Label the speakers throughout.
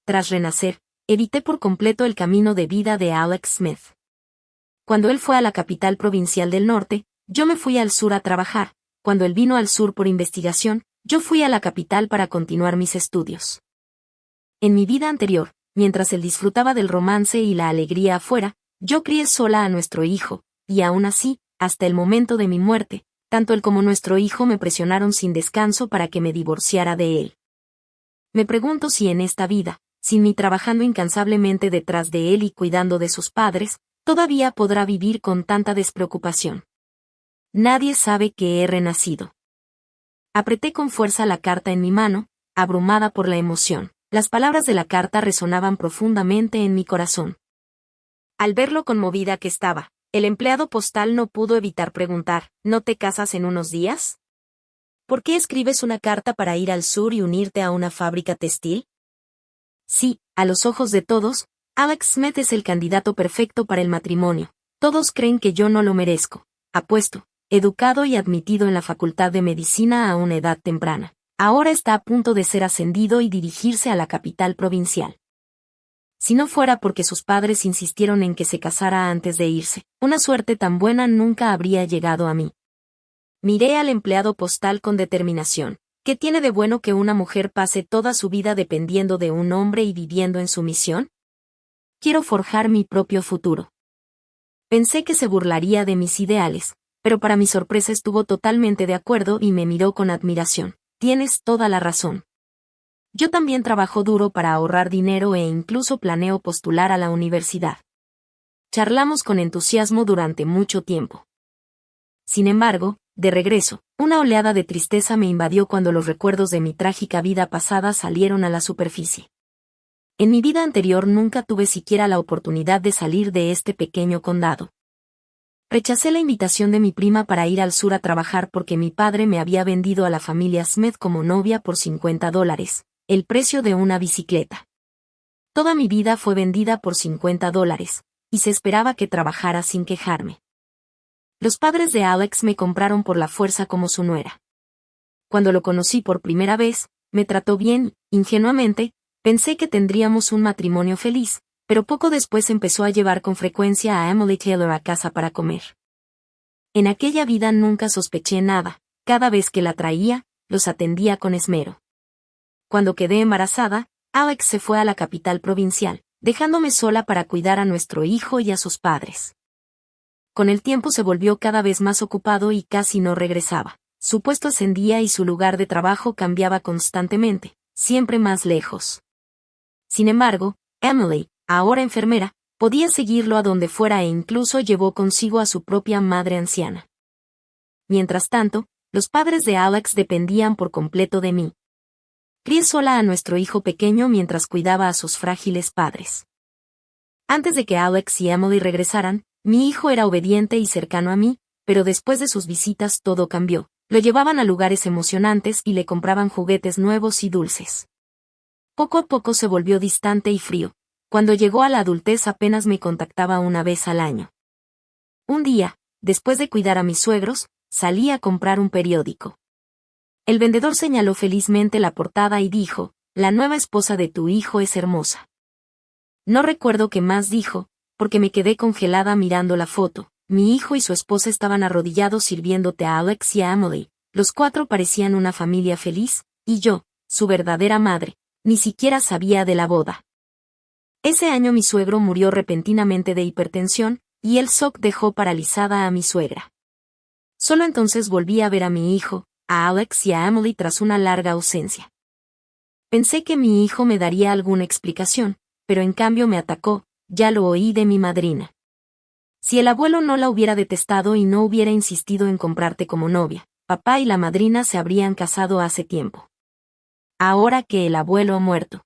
Speaker 1: tras renacer, evité por completo el camino de vida de Alex Smith. Cuando él fue a la capital provincial del norte, yo me fui al sur a trabajar. Cuando él vino al sur por investigación, yo fui a la capital para continuar mis estudios. En mi vida anterior, mientras él disfrutaba del romance y la alegría afuera, yo crié sola a nuestro hijo, y aún así, hasta el momento de mi muerte, tanto él como nuestro hijo me presionaron sin descanso para que me divorciara de él. Me pregunto si en esta vida, sin mí trabajando incansablemente detrás de él y cuidando de sus padres, todavía podrá vivir con tanta despreocupación. Nadie sabe que he renacido. Apreté con fuerza la carta en mi mano, abrumada por la emoción. Las palabras de la carta resonaban profundamente en mi corazón. Al ver lo conmovida que estaba, el empleado postal no pudo evitar preguntar, ¿no te casas en unos días? ¿Por qué escribes una carta para ir al sur y unirte a una fábrica textil? Sí, a los ojos de todos, Alex Smith es el candidato perfecto para el matrimonio. Todos creen que yo no lo merezco. Apuesto, educado y admitido en la Facultad de Medicina a una edad temprana. Ahora está a punto de ser ascendido y dirigirse a la capital provincial. Si no fuera porque sus padres insistieron en que se casara antes de irse, una suerte tan buena nunca habría llegado a mí. Miré al empleado postal con determinación. ¿Qué tiene de bueno que una mujer pase toda su vida dependiendo de un hombre y viviendo en sumisión? Quiero forjar mi propio futuro. Pensé que se burlaría de mis ideales, pero para mi sorpresa estuvo totalmente de acuerdo y me miró con admiración. Tienes toda la razón. Yo también trabajo duro para ahorrar dinero e incluso planeo postular a la universidad. Charlamos con entusiasmo durante mucho tiempo. Sin embargo, de regreso, una oleada de tristeza me invadió cuando los recuerdos de mi trágica vida pasada salieron a la superficie. En mi vida anterior nunca tuve siquiera la oportunidad de salir de este pequeño condado. Rechacé la invitación de mi prima para ir al sur a trabajar porque mi padre me había vendido a la familia Smith como novia por $50, el precio de una bicicleta. Toda mi vida fue vendida por $50, y se esperaba que trabajara sin quejarme. Los padres de Alex me compraron por la fuerza como su nuera. Cuando lo conocí por primera vez, me trató bien, ingenuamente, pensé que tendríamos un matrimonio feliz, pero poco después empezó a llevar con frecuencia a Emily Taylor a casa para comer. En aquella vida nunca sospeché nada, cada vez que la traía, los atendía con esmero. Cuando quedé embarazada, Alex se fue a la capital provincial, dejándome sola para cuidar a nuestro hijo y a sus padres. Con el tiempo se volvió cada vez más ocupado y casi no regresaba. Su puesto ascendía y su lugar de trabajo cambiaba constantemente, siempre más lejos. Sin embargo, Emily, ahora enfermera, podía seguirlo a donde fuera e incluso llevó consigo a su propia madre anciana. Mientras tanto, los padres de Alex dependían por completo de mí. Crié sola a nuestro hijo pequeño mientras cuidaba a sus frágiles padres. Antes de que Alex y Emily regresaran, mi hijo era obediente y cercano a mí, pero después de sus visitas todo cambió. Lo llevaban a lugares emocionantes y le compraban juguetes nuevos y dulces. Poco a poco se volvió distante y frío. Cuando llegó a la adultez apenas me contactaba una vez al año. Un día, después de cuidar a mis suegros, salí a comprar un periódico. El vendedor señaló felizmente la portada y dijo, «La nueva esposa de tu hijo es hermosa». No recuerdo qué más dijo, porque me quedé congelada mirando la foto. Mi hijo y su esposa estaban arrodillados sirviéndote a Alex y a Emily. Los cuatro parecían una familia feliz, y yo, su verdadera madre, ni siquiera sabía de la boda. Ese año mi suegro murió repentinamente de hipertensión, y el shock dejó paralizada a mi suegra. Solo entonces volví a ver a mi hijo, a Alex y a Emily tras una larga ausencia. Pensé que mi hijo me daría alguna explicación, pero en cambio me atacó, ya lo oí de mi madrina. Si el abuelo no la hubiera detestado y no hubiera insistido en comprarte como novia, papá y la madrina se habrían casado hace tiempo. Ahora que el abuelo ha muerto,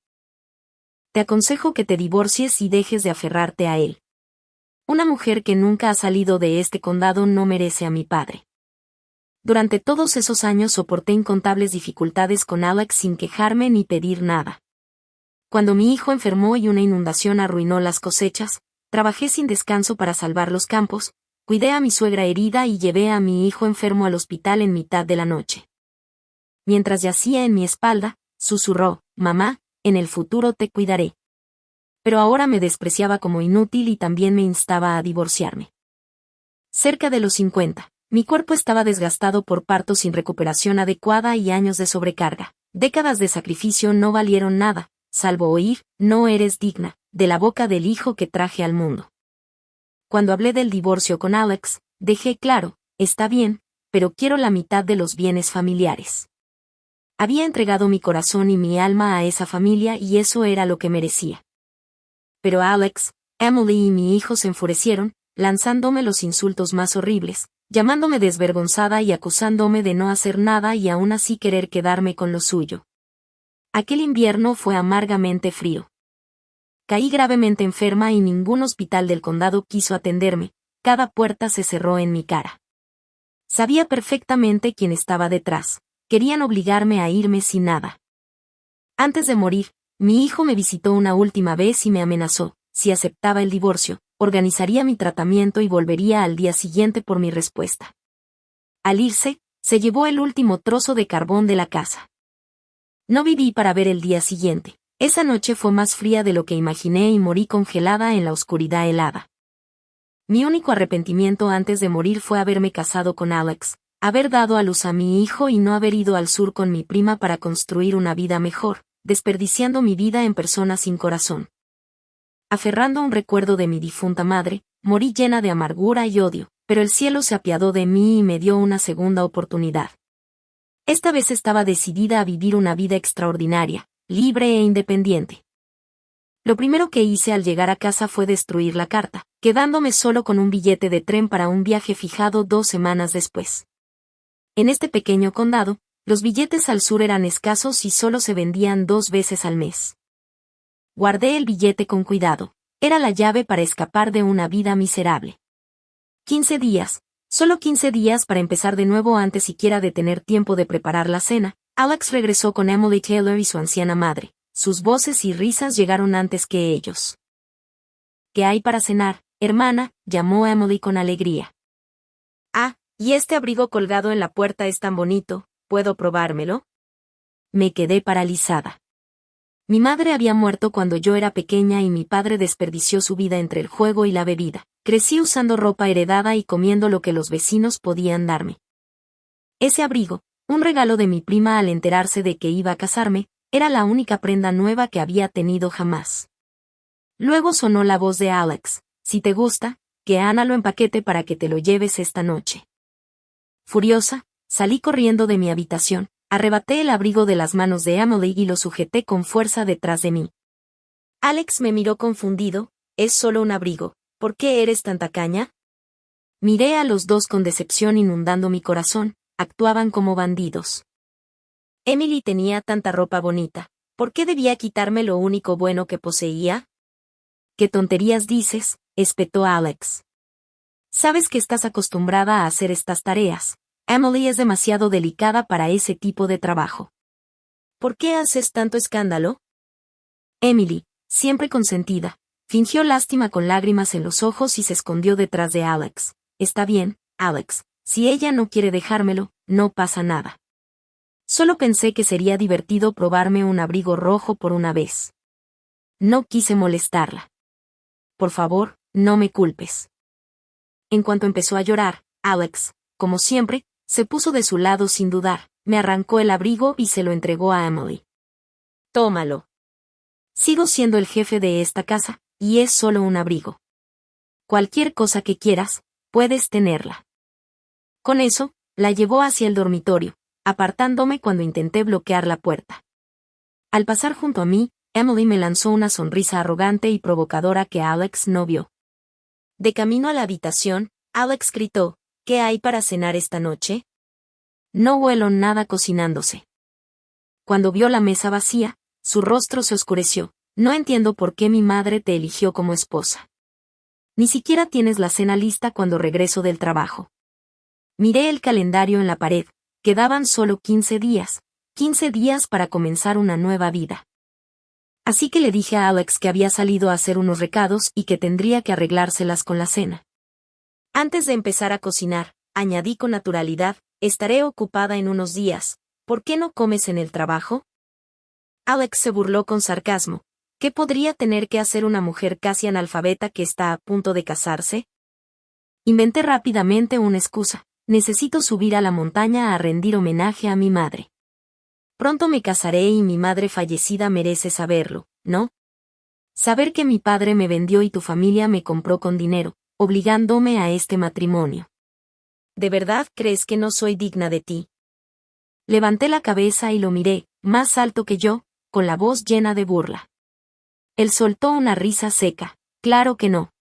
Speaker 1: te aconsejo que te divorcies y dejes de aferrarte a él. Una mujer que nunca ha salido de este condado no merece a mi padre. Durante todos esos años soporté incontables dificultades con Alex sin quejarme ni pedir nada. Cuando mi hijo enfermó y una inundación arruinó las cosechas, trabajé sin descanso para salvar los campos, cuidé a mi suegra herida y llevé a mi hijo enfermo al hospital en mitad de la noche. Mientras yacía en mi espalda, susurró, «Mamá, en el futuro te cuidaré. Pero ahora me despreciaba como inútil y también me instaba a divorciarme. Cerca de los 50. Mi cuerpo estaba desgastado por partos sin recuperación adecuada y años de sobrecarga. Décadas de sacrificio no valieron nada, salvo oír, no eres digna, de la boca del hijo que traje al mundo. Cuando hablé del divorcio con Alex, dejé claro, está bien, pero quiero la mitad de los bienes familiares. Había entregado mi corazón y mi alma a esa familia y eso era lo que merecía. Pero Alex, Emily y mi hijo se enfurecieron, lanzándome los insultos más horribles, llamándome desvergonzada y acusándome de no hacer nada y aún así querer quedarme con lo suyo. Aquel invierno fue amargamente frío. Caí gravemente enferma y ningún hospital del condado quiso atenderme, cada puerta se cerró en mi cara. Sabía perfectamente quién estaba detrás, querían obligarme a irme sin nada. Antes de morir, mi hijo me visitó una última vez y me amenazó, si aceptaba el divorcio, organizaría mi tratamiento y volvería al día siguiente por mi respuesta. Al irse, se llevó el último trozo de carbón de la casa. No viví para ver el día siguiente. Esa noche fue más fría de lo que imaginé y morí congelada en la oscuridad helada. Mi único arrepentimiento antes de morir fue haberme casado con Alex, haber dado a luz a mi hijo y no haber ido al sur con mi prima para construir una vida mejor, desperdiciando mi vida en personas sin corazón. Aferrando a un recuerdo de mi difunta madre, morí llena de amargura y odio, pero el cielo se apiadó de mí y me dio una segunda oportunidad. Esta vez estaba decidida a vivir una vida extraordinaria, libre e independiente. Lo primero que hice al llegar a casa fue destruir la carta, quedándome solo con un billete de tren para un viaje fijado 2 semanas después. En este pequeño condado, los billetes al sur eran escasos y solo se vendían 2 veces al mes. Guardé el billete con cuidado. Era la llave para escapar de una vida miserable. 15 días. Solo 15 días para empezar de nuevo antes siquiera de tener tiempo de preparar la cena. Alex regresó con Emily Taylor y su anciana madre. Sus voces y risas llegaron antes que ellos. ¿Qué hay para cenar, hermana?, llamó Emily con alegría. Ah, y este abrigo colgado en la puerta es tan bonito, ¿puedo probármelo? Me quedé paralizada. Mi madre había muerto cuando yo era pequeña y mi padre desperdició su vida entre el juego y la bebida. Crecí usando ropa heredada y comiendo lo que los vecinos podían darme. Ese abrigo, un regalo de mi prima al enterarse de que iba a casarme, era la única prenda nueva que había tenido jamás. Luego sonó la voz de Alex, si te gusta, que Ana lo empaquete para que te lo lleves esta noche. Furiosa, salí corriendo de mi habitación. Arrebaté el abrigo de las manos de Emily y lo sujeté con fuerza detrás de mí. Alex me miró confundido, es solo un abrigo, ¿por qué eres tan tacaña? Miré a los dos con decepción inundando mi corazón, actuaban como bandidos. Emily tenía tanta ropa bonita, ¿por qué debía quitarme lo único bueno que poseía? ¿Qué tonterías dices?, espetó Alex. Sabes que estás acostumbrada a hacer estas tareas. Emily es demasiado delicada para ese tipo de trabajo. ¿Por qué haces tanto escándalo? Emily, siempre consentida, fingió lástima con lágrimas en los ojos y se escondió detrás de Alex. Está bien, Alex, si ella no quiere dejármelo, no pasa nada. Solo pensé que sería divertido probarme un abrigo rojo por una vez. No quise molestarla. Por favor, no me culpes. En cuanto empezó a llorar, Alex, como siempre, se puso de su lado sin dudar, me arrancó el abrigo y se lo entregó a Emily. Tómalo. Sigo siendo el jefe de esta casa, y es solo un abrigo. Cualquier cosa que quieras, puedes tenerla. Con eso, la llevó hacia el dormitorio, apartándome cuando intenté bloquear la puerta. Al pasar junto a mí, Emily me lanzó una sonrisa arrogante y provocadora que Alex no vio. De camino a la habitación, Alex gritó, ¿qué hay para cenar esta noche? No huelo nada cocinándose. Cuando vio la mesa vacía, su rostro se oscureció. No entiendo por qué mi madre te eligió como esposa. Ni siquiera tienes la cena lista cuando regreso del trabajo. Miré el calendario en la pared, quedaban solo 15 días. 15 días para comenzar una nueva vida. Así que le dije a Alex que había salido a hacer unos recados y que tendría que arreglárselas con la cena. Antes de empezar a cocinar, añadí con naturalidad, estaré ocupada en unos días, ¿por qué no comes en el trabajo? Alex se burló con sarcasmo. ¿Qué podría tener que hacer una mujer casi analfabeta que está a punto de casarse? Inventé rápidamente una excusa. Necesito subir a la montaña a rendir homenaje a mi madre. Pronto me casaré y mi madre fallecida merece saberlo, ¿no? Saber que mi padre me vendió y tu familia me compró con dinero, obligándome a este matrimonio. ¿De verdad crees que no soy digna de ti? Levanté la cabeza y lo miré, más alto que yo, con la voz llena de burla. Él soltó una risa seca. Claro que no.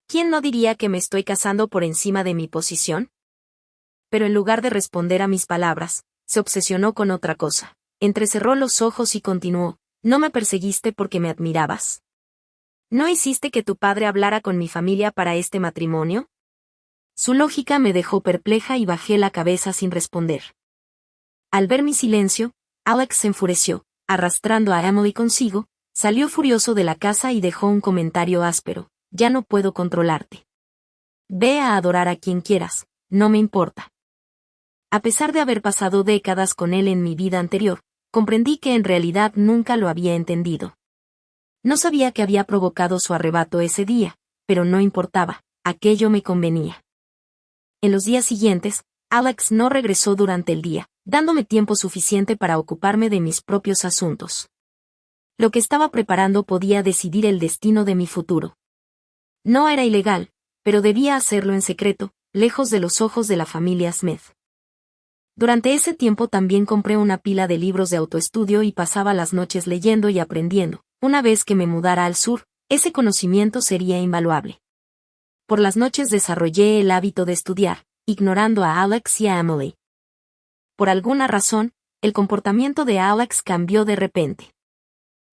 Speaker 1: ¿Quién no diría que me estoy casando por encima de mi posición? Pero en lugar de responder a mis palabras, se obsesionó con otra cosa. Entrecerró los ojos y continuó. ¿No me perseguiste porque me admirabas? ¿No hiciste que tu padre hablara con mi familia para este matrimonio? Su lógica me dejó perpleja y bajé la cabeza sin responder. Al ver mi silencio, Alex se enfureció, arrastrando a Emily consigo, salió furioso de la casa y dejó un comentario áspero. Ya no puedo controlarte. Ve a adorar a quien quieras, no me importa. A pesar de haber pasado décadas con él en mi vida anterior, comprendí que en realidad nunca lo había entendido. No sabía que había provocado su arrebato ese día, pero no importaba, aquello me convenía. En los días siguientes, Alex no regresó durante el día, dándome tiempo suficiente para ocuparme de mis propios asuntos. Lo que estaba preparando podía decidir el destino de mi futuro. No era ilegal, pero debía hacerlo en secreto, lejos de los ojos de la familia Smith. Durante ese tiempo también compré una pila de libros de autoestudio y pasaba las noches leyendo y aprendiendo. Una vez que me mudara al sur, ese conocimiento sería invaluable. Por las noches desarrollé el hábito de estudiar, ignorando a Alex y a Emily. Por alguna razón, el comportamiento de Alex cambió de repente.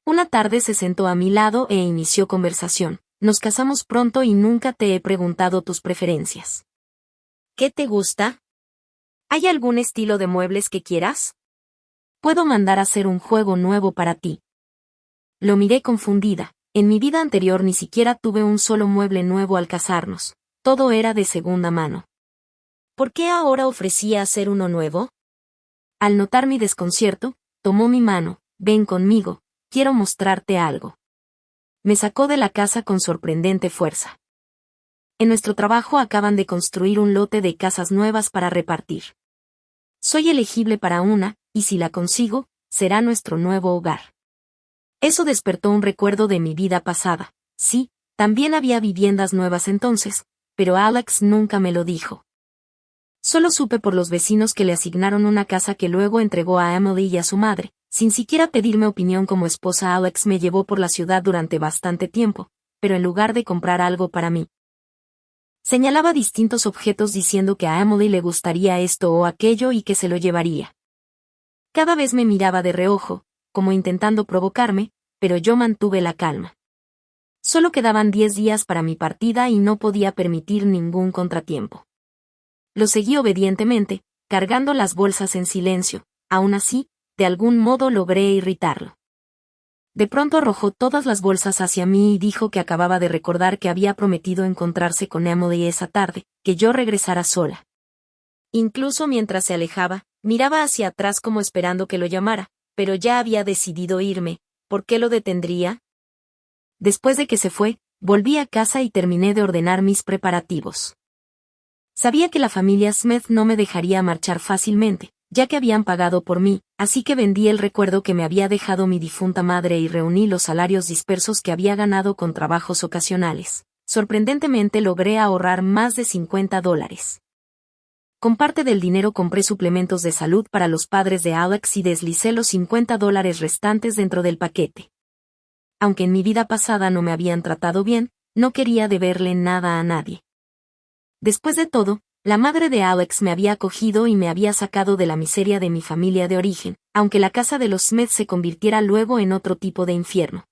Speaker 1: Una tarde se sentó a mi lado e inició conversación. Nos casamos pronto y nunca te he preguntado tus preferencias. ¿Qué te gusta? ¿Hay algún estilo de muebles que quieras? Puedo mandar a hacer un juego nuevo para ti. Lo miré confundida. En mi vida anterior ni siquiera tuve un solo mueble nuevo al casarnos. Todo era de segunda mano. ¿Por qué ahora ofrecía hacer uno nuevo? Al notar mi desconcierto, tomó mi mano. Ven conmigo, quiero mostrarte algo. Me sacó de la casa con sorprendente fuerza. En nuestro trabajo acaban de construir un lote de casas nuevas para repartir. Soy elegible para una, y si la consigo, será nuestro nuevo hogar. Eso despertó un recuerdo de mi vida pasada. Sí, también había viviendas nuevas entonces, pero Alex nunca me lo dijo. Solo supe por los vecinos que le asignaron una casa que luego entregó a Emily y a su madre. Sin siquiera pedirme opinión como esposa, Alex me llevó por la ciudad durante bastante tiempo, pero en lugar de comprar algo para mí, señalaba distintos objetos diciendo que a Emily le gustaría esto o aquello y que se lo llevaría. Cada vez me miraba de reojo, como intentando provocarme, pero yo mantuve la calma. Solo quedaban 10 días para mi partida y no podía permitir ningún contratiempo. Lo seguí obedientemente, cargando las bolsas en silencio. Aún así, de algún modo logré irritarlo. De pronto arrojó todas las bolsas hacia mí y dijo que acababa de recordar que había prometido encontrarse con Emily esa tarde, que yo regresara sola. Incluso mientras se alejaba, miraba hacia atrás como esperando que lo llamara, pero ya había decidido irme. ¿Por qué lo detendría? Después de que se fue, volví a casa y terminé de ordenar mis preparativos. Sabía que la familia Smith no me dejaría marchar fácilmente, ya que habían pagado por mí, así que vendí el recuerdo que me había dejado mi difunta madre y reuní los salarios dispersos que había ganado con trabajos ocasionales. Sorprendentemente logré ahorrar más de $50. Con parte del dinero compré suplementos de salud para los padres de Alex y deslicé los $50 restantes dentro del paquete. Aunque en mi vida pasada no me habían tratado bien, no quería deberle nada a nadie. Después de todo, la madre de Alex me había acogido y me había sacado de la miseria de mi familia de origen, aunque la casa de los Smith se convirtiera luego en otro tipo de infierno.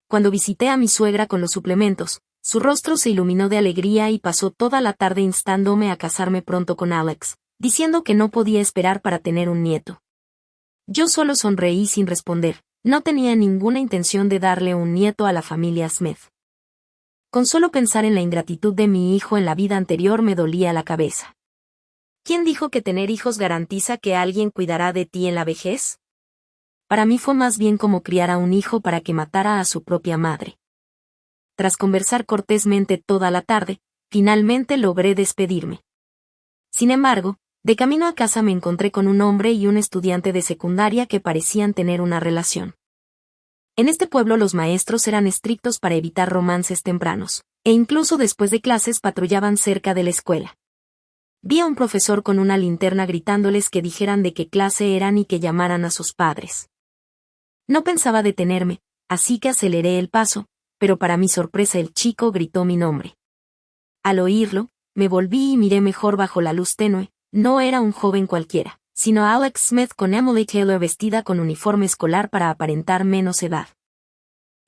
Speaker 1: Cuando visité a mi suegra con los suplementos, su rostro se iluminó de alegría y pasó toda la tarde instándome a casarme pronto con Alex, diciendo que no podía esperar para tener un nieto. Yo solo sonreí sin responder, no tenía ninguna intención de darle un nieto a la familia Smith. Con solo pensar en la ingratitud de mi hijo en la vida anterior me dolía la cabeza. ¿Quién dijo que tener hijos garantiza que alguien cuidará de ti en la vejez? para mí fue más bien como criar a un hijo para que matara a su propia madre. Tras conversar cortésmente toda la tarde, finalmente logré despedirme. Sin embargo, de camino a casa me encontré con un hombre y un estudiante de secundaria que parecían tener una relación. En este pueblo los maestros eran estrictos para evitar romances tempranos, e incluso después de clases patrullaban cerca de la escuela. Vi a un profesor con una linterna gritándoles que dijeran de qué clase eran y que llamaran a sus padres. No pensaba detenerme, así que aceleré el paso, pero para mi sorpresa el chico gritó mi nombre. Al oírlo, me volví y miré mejor bajo la luz tenue. No era un joven cualquiera, sino Alex Smith con Emily Taylor vestida con uniforme escolar para aparentar menos edad.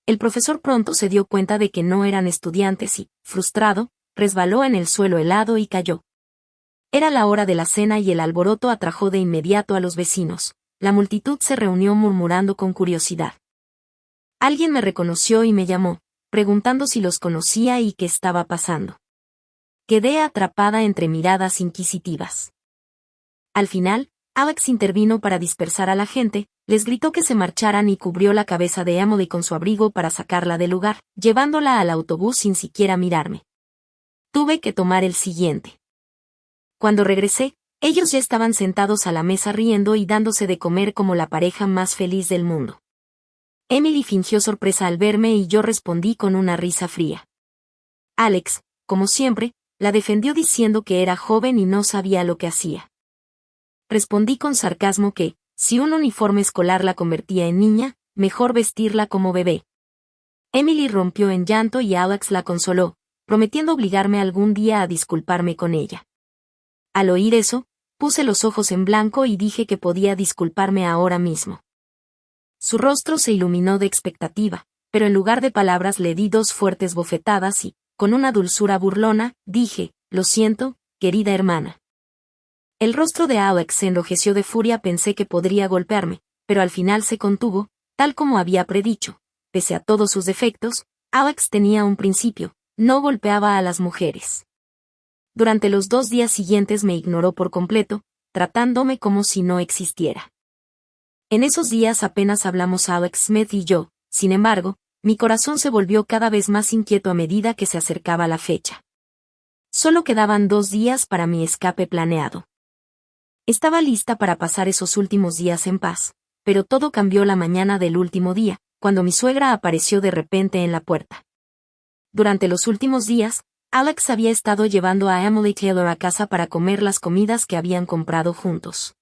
Speaker 1: El profesor pronto se dio cuenta de que no eran estudiantes y, frustrado, resbaló en el suelo helado y cayó. Era la hora de la cena y el alboroto atrajo de inmediato a los vecinos. La multitud se reunió murmurando con curiosidad. Alguien me reconoció y me llamó, preguntando si los conocía y qué estaba pasando. Quedé atrapada entre miradas inquisitivas. Al final, Alex intervino para dispersar a la gente, les gritó que se marcharan y cubrió la cabeza de Emily con su abrigo para sacarla del lugar, llevándola al autobús sin siquiera mirarme. Tuve que tomar el siguiente. Cuando regresé, ellos ya estaban sentados a la mesa riendo y dándose de comer como la pareja más feliz del mundo. Emily fingió sorpresa al verme y yo respondí con una risa fría. Alex, como siempre, la defendió diciendo que era joven y no sabía lo que hacía. Respondí con sarcasmo que, si un uniforme escolar la convertía en niña, mejor vestirla como bebé. Emily rompió en llanto y Alex la consoló, prometiendo obligarme algún día a disculparme con ella. Al oír eso, puse los ojos en blanco y dije que podía disculparme ahora mismo. Su rostro se iluminó de expectativa, pero en lugar de palabras le di 2 fuertes bofetadas y, con una dulzura burlona, dije, lo siento, querida hermana. El rostro de Alex se enrojeció de furia. Pensé que podría golpearme, pero al final se contuvo, tal como había predicho. Pese a todos sus defectos, Alex tenía un principio: no golpeaba a las mujeres. Durante los 2 días siguientes me ignoró por completo, tratándome como si no existiera. En esos días apenas hablamos Alex Smith y yo. Sin embargo, mi corazón se volvió cada vez más inquieto a medida que se acercaba la fecha. Solo quedaban 2 días para mi escape planeado. Estaba lista para pasar esos últimos días en paz, pero todo cambió la mañana del último día, cuando mi suegra apareció de repente en la puerta. Durante los últimos días, Alex había estado llevando a Emily Taylor a casa para comer las comidas que habían comprado juntos.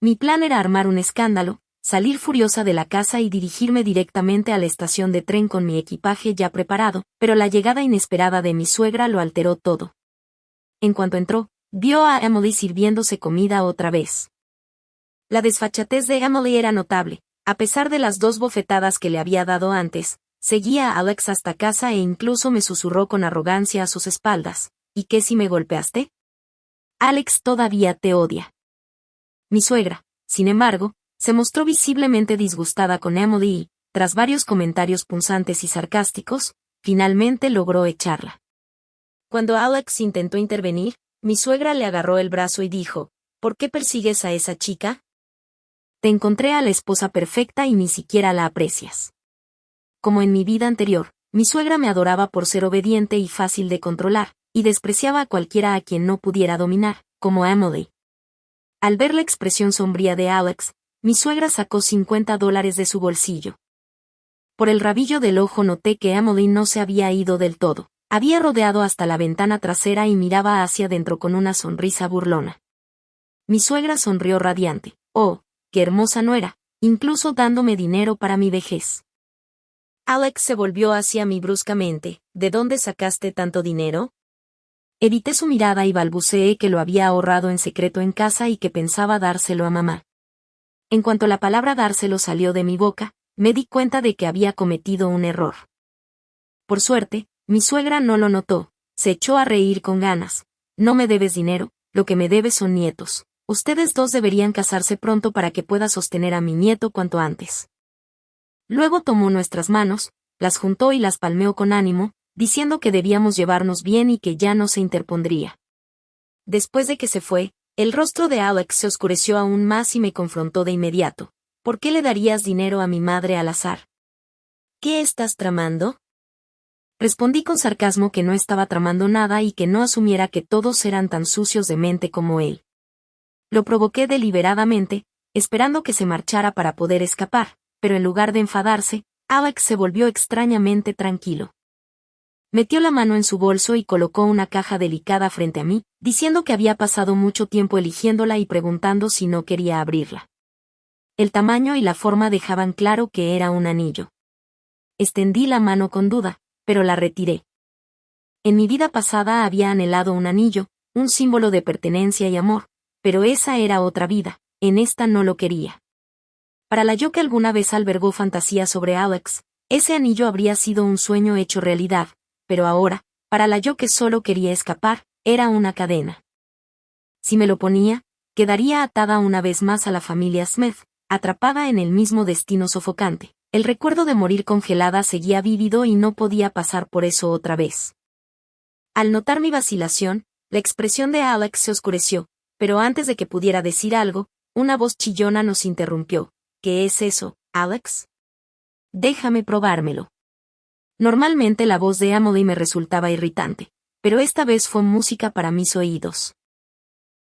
Speaker 1: Mi plan era armar un escándalo, salir furiosa de la casa y dirigirme directamente a la estación de tren con mi equipaje ya preparado, pero la llegada inesperada de mi suegra lo alteró todo. En cuanto entró, vio a Emily sirviéndose comida otra vez. La desfachatez de Emily era notable. A pesar de las 2 bofetadas que le había dado antes, seguía a Alex hasta casa e incluso me susurró con arrogancia a sus espaldas: ¿y qué si me golpeaste? Alex todavía te odia. Mi suegra, sin embargo, se mostró visiblemente disgustada con Emily y, tras varios comentarios punzantes y sarcásticos, finalmente logró echarla. Cuando Alex intentó intervenir, mi suegra le agarró el brazo y dijo: ¿por qué persigues a esa chica? Te encontré a la esposa perfecta y ni siquiera la aprecias. Como en mi vida anterior, mi suegra me adoraba por ser obediente y fácil de controlar, y despreciaba a cualquiera a quien no pudiera dominar, como a Emily. Al ver la expresión sombría de Alex, mi suegra sacó $50 de su bolsillo. Por el rabillo del ojo noté que Emily no se había ido del todo. Había rodeado hasta la ventana trasera y miraba hacia adentro con una sonrisa burlona. Mi suegra sonrió radiante. Oh, qué hermosa nuera, incluso dándome dinero para mi vejez. Alex se volvió hacia mí bruscamente. ¿De dónde sacaste tanto dinero? Evité su mirada y balbuceé que lo había ahorrado en secreto en casa y que pensaba dárselo a mamá. En cuanto la palabra dárselo salió de mi boca, me di cuenta de que había cometido un error. Por suerte, mi suegra no lo notó, se echó a reír con ganas. No me debes dinero, lo que me debes son nietos. Ustedes 2 deberían casarse pronto para que pueda sostener a mi nieto cuanto antes. Luego tomó nuestras manos, las juntó y las palmeó con ánimo, diciendo que debíamos llevarnos bien y que ya no se interpondría. Después de que se fue, el rostro de Alex se oscureció aún más y me confrontó de inmediato. ¿Por qué le darías dinero a mi madre al azar? ¿Qué estás tramando? Respondí con sarcasmo que no estaba tramando nada y que no asumiera que todos eran tan sucios de mente como él. Lo provoqué deliberadamente, esperando que se marchara para poder escapar, pero en lugar de enfadarse, Alex se volvió extrañamente tranquilo. Metió la mano en su bolso y colocó una caja delicada frente a mí, diciendo que había pasado mucho tiempo eligiéndola y preguntando si no quería abrirla. El tamaño y la forma dejaban claro que era un anillo. Extendí la mano con duda, pero la retiré. En mi vida pasada había anhelado un anillo, un símbolo de pertenencia y amor, pero esa era otra vida, en esta no lo quería. Para la yo que alguna vez albergó fantasías sobre Alex, ese anillo habría sido un sueño hecho realidad, pero ahora, para la yo que solo quería escapar, era una cadena. Si me lo ponía, quedaría atada una vez más a la familia Smith, atrapada en el mismo destino sofocante. El recuerdo de morir congelada seguía vívido y no podía pasar por eso otra vez. Al notar mi vacilación, la expresión de Alex se oscureció, pero antes de que pudiera decir algo, una voz chillona nos interrumpió. ¿Qué es eso, Alex? Déjame probármelo. Normalmente la voz de Emily me resultaba irritante, pero esta vez fue música para mis oídos.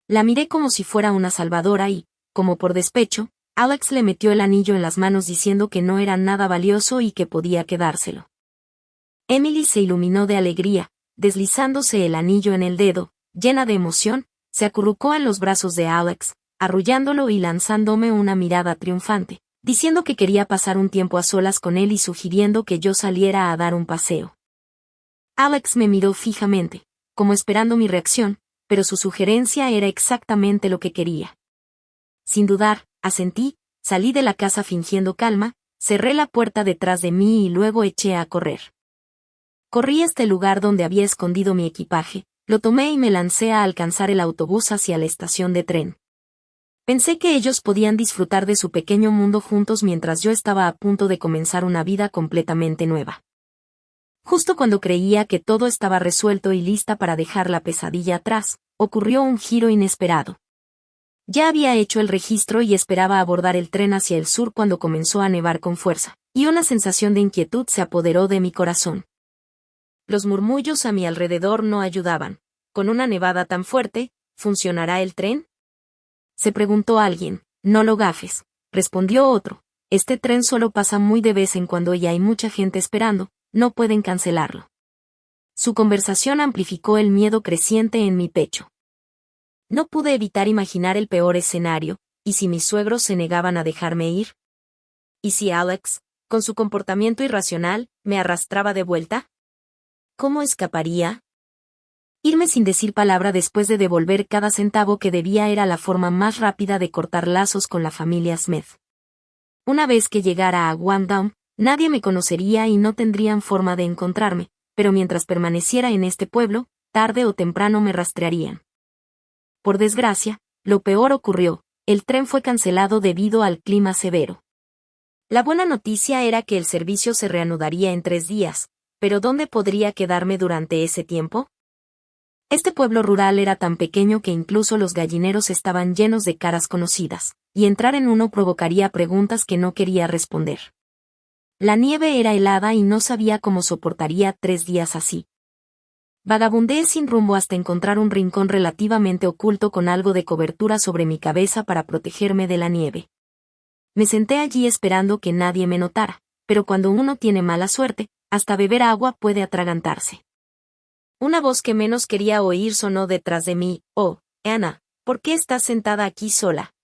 Speaker 1: La miré como si fuera una salvadora y, como por despecho, Alex le metió el anillo en las manos diciendo que no era nada valioso y que podía quedárselo. Emily se iluminó de alegría, deslizándose el anillo en el dedo, llena de emoción, se acurrucó en los brazos de Alex, arrullándolo y lanzándome una mirada triunfante, diciendo que quería pasar un tiempo a solas con él y sugiriendo que yo saliera a dar un paseo. Alex me miró fijamente, como esperando mi reacción, pero su sugerencia era exactamente lo que quería. Sin dudar, asentí, salí de la casa fingiendo calma, cerré la puerta detrás de mí y luego eché a correr. Corrí hasta el lugar donde había escondido mi equipaje, lo tomé y me lancé a alcanzar el autobús hacia la estación de tren. Pensé que ellos podían disfrutar de su pequeño mundo juntos mientras yo estaba a punto de comenzar una vida completamente nueva. Justo cuando creía que todo estaba resuelto y lista para dejar la pesadilla atrás, ocurrió un giro inesperado. Ya había hecho el registro y esperaba abordar el tren hacia el sur cuando comenzó a nevar con fuerza, y una sensación de inquietud se apoderó de mi corazón. Los murmullos a mi alrededor no ayudaban. ¿Con una nevada tan fuerte, funcionará el tren? Se preguntó alguien. No lo gafes, respondió otro. Este tren solo pasa muy de vez en cuando y hay mucha gente esperando, no pueden cancelarlo. Su conversación amplificó el miedo creciente en mi pecho. No pude evitar imaginar el peor escenario, ¿y si mis suegros se negaban a dejarme ir? ¿Y si Alex, con su comportamiento irracional, me arrastraba de vuelta? ¿Cómo escaparía? Irme sin decir palabra después de devolver cada centavo que debía era la forma más rápida de cortar lazos con la familia Smith. Una vez que llegara a Wandam, nadie me conocería y no tendrían forma de encontrarme, pero mientras permaneciera en este pueblo, tarde o temprano me rastrearían. Por desgracia, lo peor ocurrió, el tren fue cancelado debido al clima severo. La buena noticia era que el servicio se reanudaría en 3 días, pero ¿dónde podría quedarme durante ese tiempo? Este pueblo rural era tan pequeño que incluso los gallineros estaban llenos de caras conocidas, y entrar en uno provocaría preguntas que no quería responder. La nieve era helada y no sabía cómo soportaría 3 días así. Vagabundeé sin rumbo hasta encontrar un rincón relativamente oculto con algo de cobertura sobre mi cabeza para protegerme de la nieve. Me senté allí esperando que nadie me notara, pero cuando uno tiene mala suerte, hasta beber agua puede atragantarse. Una voz que menos quería oír sonó detrás de mí. «Oh, Anna, ¿por qué estás sentada aquí sola?»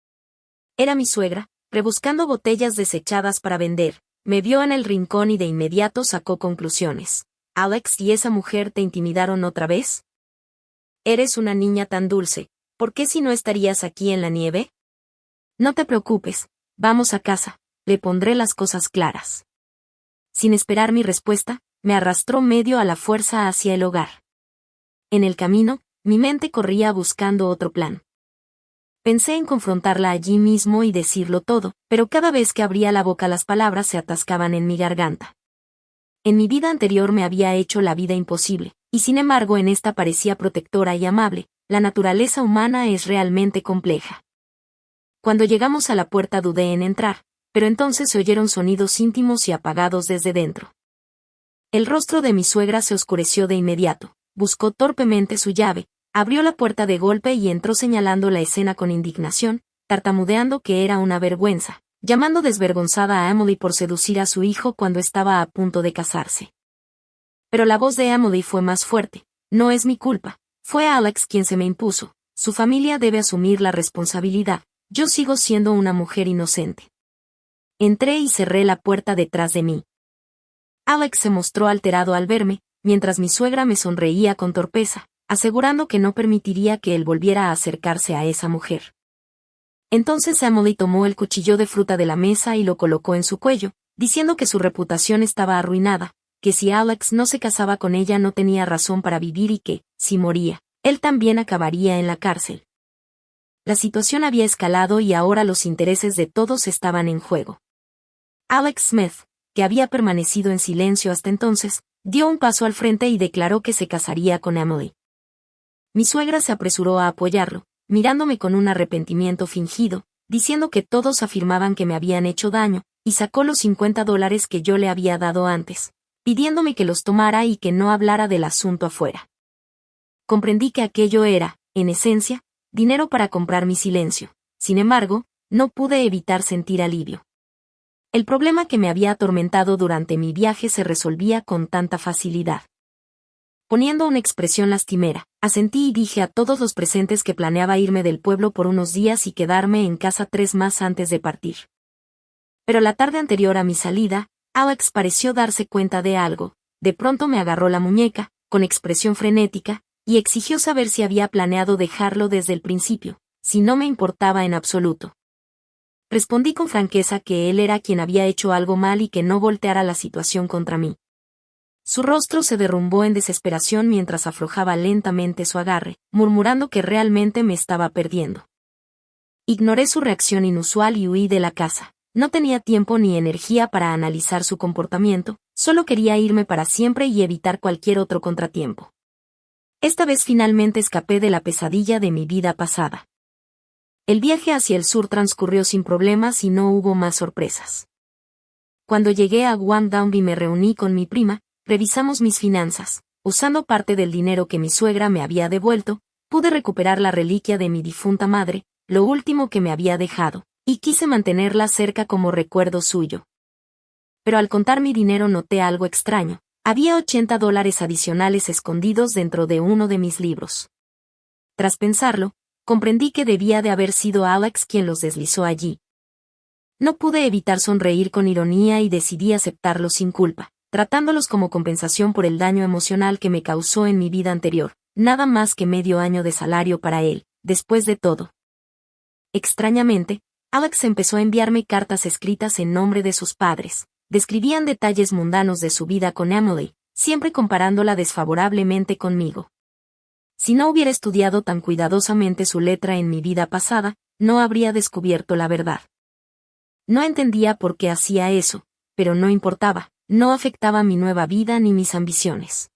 Speaker 1: Era mi suegra, rebuscando botellas desechadas para vender. Me vio en el rincón y de inmediato sacó conclusiones. «Alex y esa mujer te intimidaron otra vez?» «Eres una niña tan dulce, ¿por qué si no estarías aquí en la nieve?» «No te preocupes, vamos a casa, le pondré las cosas claras». Sin esperar mi respuesta, me arrastró medio a la fuerza hacia el hogar. En el camino, mi mente corría buscando otro plan. Pensé en confrontarla allí mismo y decirlo todo, pero cada vez que abría la boca las palabras se atascaban en mi garganta. En mi vida anterior me había hecho la vida imposible, y sin embargo en esta parecía protectora y amable. La naturaleza humana es realmente compleja. Cuando llegamos a la puerta dudé en entrar, pero entonces se oyeron sonidos íntimos y apagados desde dentro. El rostro de mi suegra se oscureció de inmediato, buscó torpemente su llave, abrió la puerta de golpe y entró señalando la escena con indignación, tartamudeando que era una vergüenza, llamando desvergonzada a Emily por seducir a su hijo cuando estaba a punto de casarse. Pero la voz de Emily fue más fuerte. No es mi culpa, fue Alex quien se me impuso, su familia debe asumir la responsabilidad, yo sigo siendo una mujer inocente. Entré y cerré la puerta detrás de mí. Alex se mostró alterado al verme, mientras mi suegra me sonreía con torpeza, asegurando que no permitiría que él volviera a acercarse a esa mujer. Entonces Emily tomó el cuchillo de fruta de la mesa y lo colocó en su cuello, diciendo que su reputación estaba arruinada, que si Alex no se casaba con ella no tenía razón para vivir y que, si moría, él también acabaría en la cárcel. La situación había escalado y ahora los intereses de todos estaban en juego. Alex Smith, que había permanecido en silencio hasta entonces, dio un paso al frente y declaró que se casaría con Emily. Mi suegra se apresuró a apoyarlo, mirándome con un arrepentimiento fingido, diciendo que todos afirmaban que me habían hecho daño, y sacó los $50 que yo le había dado antes, pidiéndome que los tomara y que no hablara del asunto afuera. Comprendí que aquello era, en esencia, dinero para comprar mi silencio. Sin embargo, no pude evitar sentir alivio. El problema que me había atormentado durante mi viaje se resolvía con tanta facilidad. Poniendo una expresión lastimera, asentí y dije a todos los presentes que planeaba irme del pueblo por unos días y quedarme en casa 3 más antes de partir. Pero la tarde anterior a mi salida, Alex pareció darse cuenta de algo, de pronto me agarró la muñeca, con expresión frenética, y exigió saber si había planeado dejarlo desde el principio, si no me importaba en absoluto. Respondí con franqueza que él era quien había hecho algo mal y que no volteara la situación contra mí. Su rostro se derrumbó en desesperación mientras aflojaba lentamente su agarre, murmurando que realmente me estaba perdiendo. Ignoré su reacción inusual y huí de la casa. No tenía tiempo ni energía para analizar su comportamiento, solo quería irme para siempre y evitar cualquier otro contratiempo. Esta vez finalmente escapé de la pesadilla de mi vida pasada. El viaje hacia el sur transcurrió sin problemas y no hubo más sorpresas. Cuando llegué a Guangdong y me reuní con mi prima, revisamos mis finanzas. Usando parte del dinero que mi suegra me había devuelto, pude recuperar la reliquia de mi difunta madre, lo último que me había dejado, y quise mantenerla cerca como recuerdo suyo. Pero al contar mi dinero noté algo extraño. Había $80 adicionales escondidos dentro de uno de mis libros. Tras pensarlo, comprendí que debía de haber sido Alex quien los deslizó allí. No pude evitar sonreír con ironía y decidí aceptarlos sin culpa, tratándolos como compensación por el daño emocional que me causó en mi vida anterior, nada más que medio año de salario para él, después de todo. Extrañamente, Alex empezó a enviarme cartas escritas en nombre de sus padres. Describían detalles mundanos de su vida con Emily, siempre comparándola desfavorablemente conmigo. Si no hubiera estudiado tan cuidadosamente su letra en mi vida pasada, no habría descubierto la verdad. No entendía por qué hacía eso, pero no importaba, no afectaba mi nueva vida ni mis ambiciones.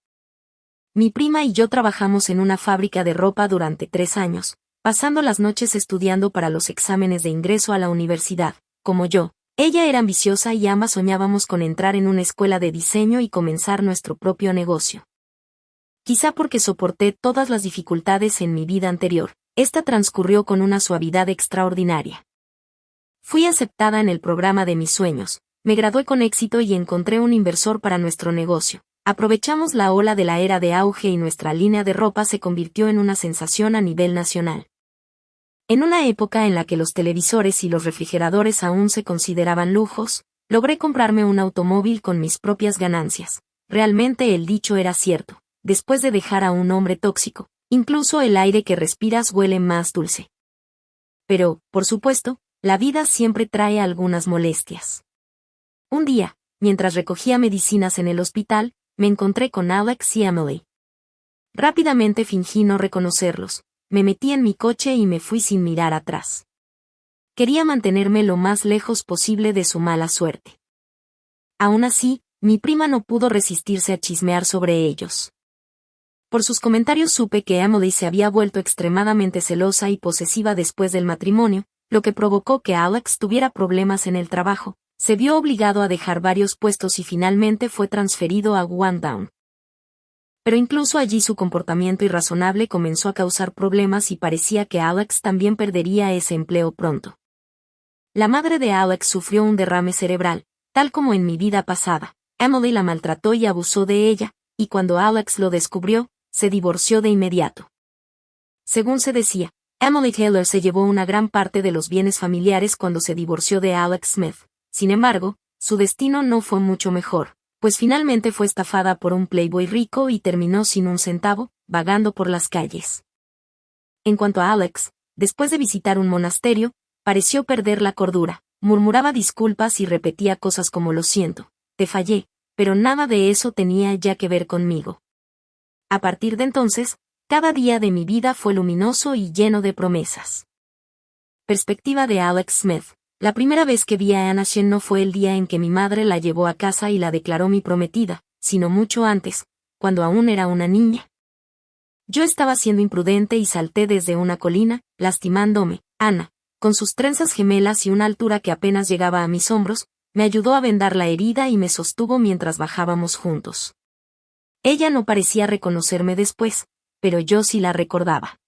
Speaker 1: Mi prima y yo trabajamos en una fábrica de ropa durante 3 años, pasando las noches estudiando para los exámenes de ingreso a la universidad, como yo. Ella era ambiciosa y ambas soñábamos con entrar en una escuela de diseño y comenzar nuestro propio negocio. Quizá porque soporté todas las dificultades en mi vida anterior, esta transcurrió con una suavidad extraordinaria. Fui aceptada en el programa de mis sueños, me gradué con éxito y encontré un inversor para nuestro negocio. Aprovechamos la ola de la era de auge y nuestra línea de ropa se convirtió en una sensación a nivel nacional. En una época en la que los televisores y los refrigeradores aún se consideraban lujos, logré comprarme un automóvil con mis propias ganancias. Realmente el dicho era cierto. Después de dejar a un hombre tóxico, incluso el aire que respiras huele más dulce. Pero, por supuesto, la vida siempre trae algunas molestias. Un día, mientras recogía medicinas en el hospital, me encontré con Alex y Emily. Rápidamente fingí no reconocerlos. Me metí en mi coche y me fui sin mirar atrás. Quería mantenerme lo más lejos posible de su mala suerte. Aún así, mi prima no pudo resistirse a chismear sobre ellos. Por sus comentarios supe que Emily se había vuelto extremadamente celosa y posesiva después del matrimonio, lo que provocó que Alex tuviera problemas en el trabajo. Se vio obligado a dejar varios puestos y finalmente fue transferido a Guangdong. Pero incluso allí su comportamiento irrazonable comenzó a causar problemas y parecía que Alex también perdería ese empleo pronto. La madre de Alex sufrió un derrame cerebral, tal como en mi vida pasada. Emily la maltrató y abusó de ella, y cuando Alex lo descubrió, se divorció de inmediato. Según se decía, Emily Taylor se llevó una gran parte de los bienes familiares cuando se divorció de Alex Smith. Sin embargo, su destino no fue mucho mejor, pues finalmente fue estafada por un playboy rico y terminó sin un centavo, vagando por las calles. En cuanto a Alex, después de visitar un monasterio, pareció perder la cordura, murmuraba disculpas y repetía cosas como lo siento, te fallé, pero nada de eso tenía ya que ver conmigo. A partir de entonces, cada día de mi vida fue luminoso y lleno de promesas. Perspectiva de Alex Smith. La primera vez que vi a Anna Shen no fue el día en que mi madre la llevó a casa y la declaró mi prometida, sino mucho antes, cuando aún era una niña. Yo estaba siendo imprudente y salté desde una colina, lastimándome. Anna, con sus trenzas gemelas y una altura que apenas llegaba a mis hombros, me ayudó a vendar la herida y me sostuvo mientras bajábamos juntos. Ella no parecía reconocerme después, pero yo sí la recordaba.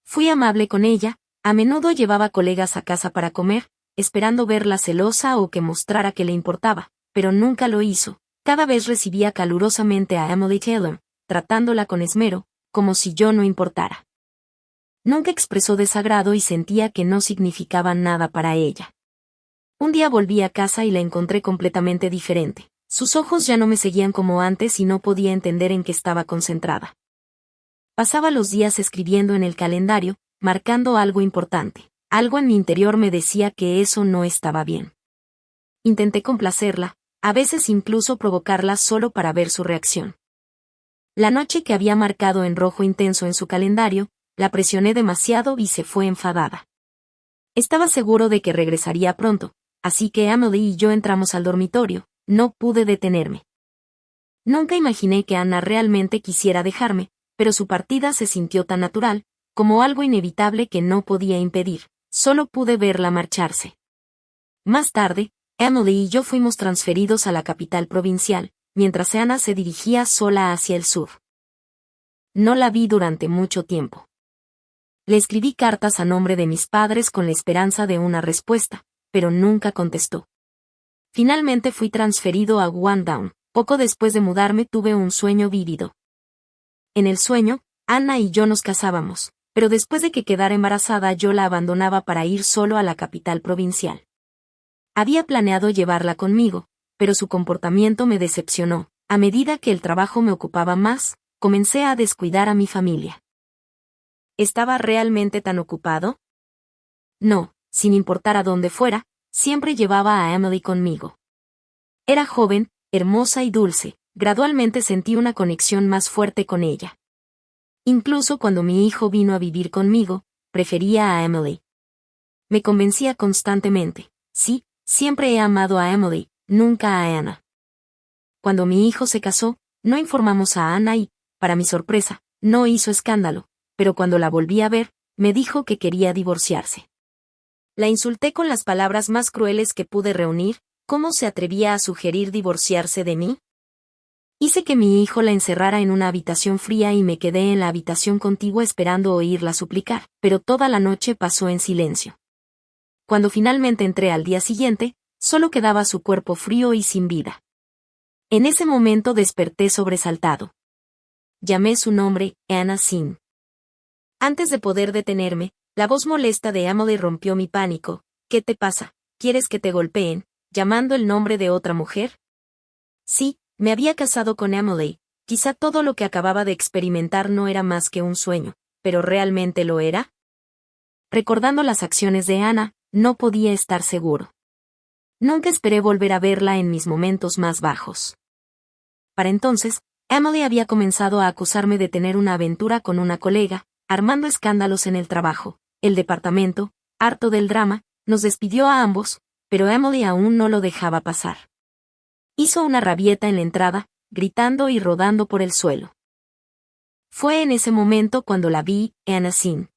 Speaker 1: Fui amable con ella, a menudo llevaba colegas a casa para comer, esperando verla celosa o que mostrara que le importaba, pero nunca lo hizo. Cada vez recibía calurosamente a Emily Taylor, tratándola con esmero, como si yo no importara. Nunca expresó desagrado y sentía que no significaba nada para ella. Un día volví a casa y la encontré completamente diferente. Sus ojos ya no me seguían como antes y no podía entender en qué estaba concentrada. Pasaba los días escribiendo en el calendario, marcando algo importante. Algo en mi interior me decía que eso no estaba bien. Intenté complacerla, a veces incluso provocarla solo para ver su reacción. La noche que había marcado en rojo intenso en su calendario, la presioné demasiado y se fue enfadada. Estaba seguro de que regresaría pronto, así que Emily y yo entramos al dormitorio. No pude detenerme. Nunca imaginé que Anna realmente quisiera dejarme, pero su partida se sintió tan natural, como algo inevitable que no podía impedir. Solo pude verla marcharse. Más tarde, Emily y yo fuimos transferidos a la capital provincial, mientras Anna se dirigía sola hacia el sur. No la vi durante mucho tiempo. Le escribí cartas a nombre de mis padres con la esperanza de una respuesta, pero nunca contestó. Finalmente fui transferido a Guangdong. Poco después de mudarme tuve un sueño vívido. En el sueño, Anna y yo nos casábamos, pero después de que quedara embarazada yo la abandonaba para ir solo a la capital provincial. Había planeado llevarla conmigo, pero su comportamiento me decepcionó. A medida que el trabajo me ocupaba más, comencé a descuidar a mi familia. ¿Estaba realmente tan ocupado? No, sin importar a dónde fuera, siempre llevaba a Emily conmigo. Era joven, hermosa y dulce, gradualmente sentí una conexión más fuerte con ella. Incluso cuando mi hijo vino a vivir conmigo, prefería a Emily. Me convencía constantemente, sí, siempre he amado a Emily, nunca a Anna. Cuando mi hijo se casó, no informamos a Anna y, para mi sorpresa, no hizo escándalo, pero cuando la volví a ver, me dijo que quería divorciarse. La insulté con las palabras más crueles que pude reunir. ¿Cómo se atrevía a sugerir divorciarse de mí? Hice que mi hijo la encerrara en una habitación fría y me quedé en la habitación contigua esperando oírla suplicar, pero toda la noche pasó en silencio. Cuando finalmente entré al día siguiente, solo quedaba su cuerpo frío y sin vida. En ese momento desperté sobresaltado. Llamé su nombre, Anna Sin. Antes de poder detenerme, la voz molesta de Emily rompió mi pánico. ¿Qué te pasa? ¿Quieres que te golpeen, llamando el nombre de otra mujer? Sí, me había casado con Emily, quizá todo lo que acababa de experimentar no era más que un sueño, pero ¿realmente lo era? Recordando las acciones de Anna, no podía estar seguro. Nunca esperé volver a verla en mis momentos más bajos. Para entonces, Emily había comenzado a acusarme de tener una aventura con una colega, armando escándalos en el trabajo. El departamento, harto del drama, nos despidió a ambos, pero Emily aún no lo dejaba pasar. Hizo una rabieta en la entrada, gritando y rodando por el suelo. Fue en ese momento cuando la vi, Anna Sin.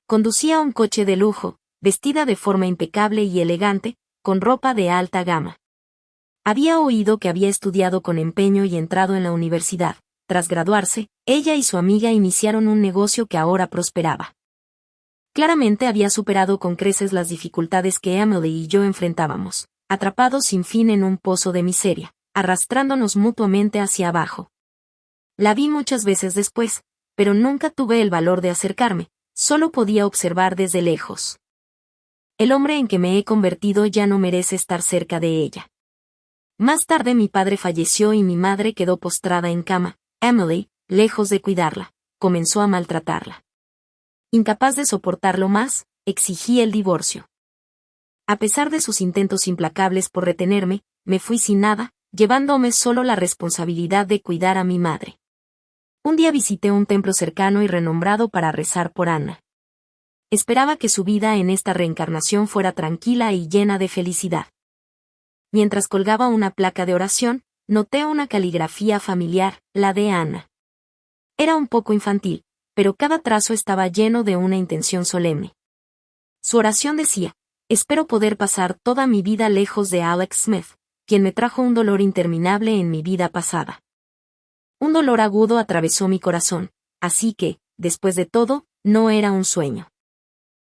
Speaker 1: Conducía un coche de lujo, vestida de forma impecable y elegante, con ropa de alta gama. Había oído que había estudiado con empeño y entrado en la universidad. Tras graduarse, ella y su amiga iniciaron un negocio que ahora prosperaba. Claramente había superado con creces las dificultades que Emily y yo enfrentábamos, atrapados sin fin en un pozo de miseria, arrastrándonos mutuamente hacia abajo. La vi muchas veces después, pero nunca tuve el valor de acercarme, solo podía observar desde lejos. El hombre en que me he convertido ya no merece estar cerca de ella. Más tarde mi padre falleció y mi madre quedó postrada en cama. Emily, lejos de cuidarla, comenzó a maltratarla. Incapaz de soportarlo más, exigí el divorcio. A pesar de sus intentos implacables por retenerme, me fui sin nada, llevándome solo la responsabilidad de cuidar a mi madre. Un día visité un templo cercano y renombrado para rezar por Anna. Esperaba que su vida en esta reencarnación fuera tranquila y llena de felicidad. Mientras colgaba una placa de oración, noté una caligrafía familiar, la de Anna. Era un poco infantil, pero cada trazo estaba lleno de una intención solemne. Su oración decía: espero poder pasar toda mi vida lejos de Alex Smith, quien me trajo un dolor interminable en mi vida pasada. Un dolor agudo atravesó mi corazón, así que, después de todo, no era un sueño.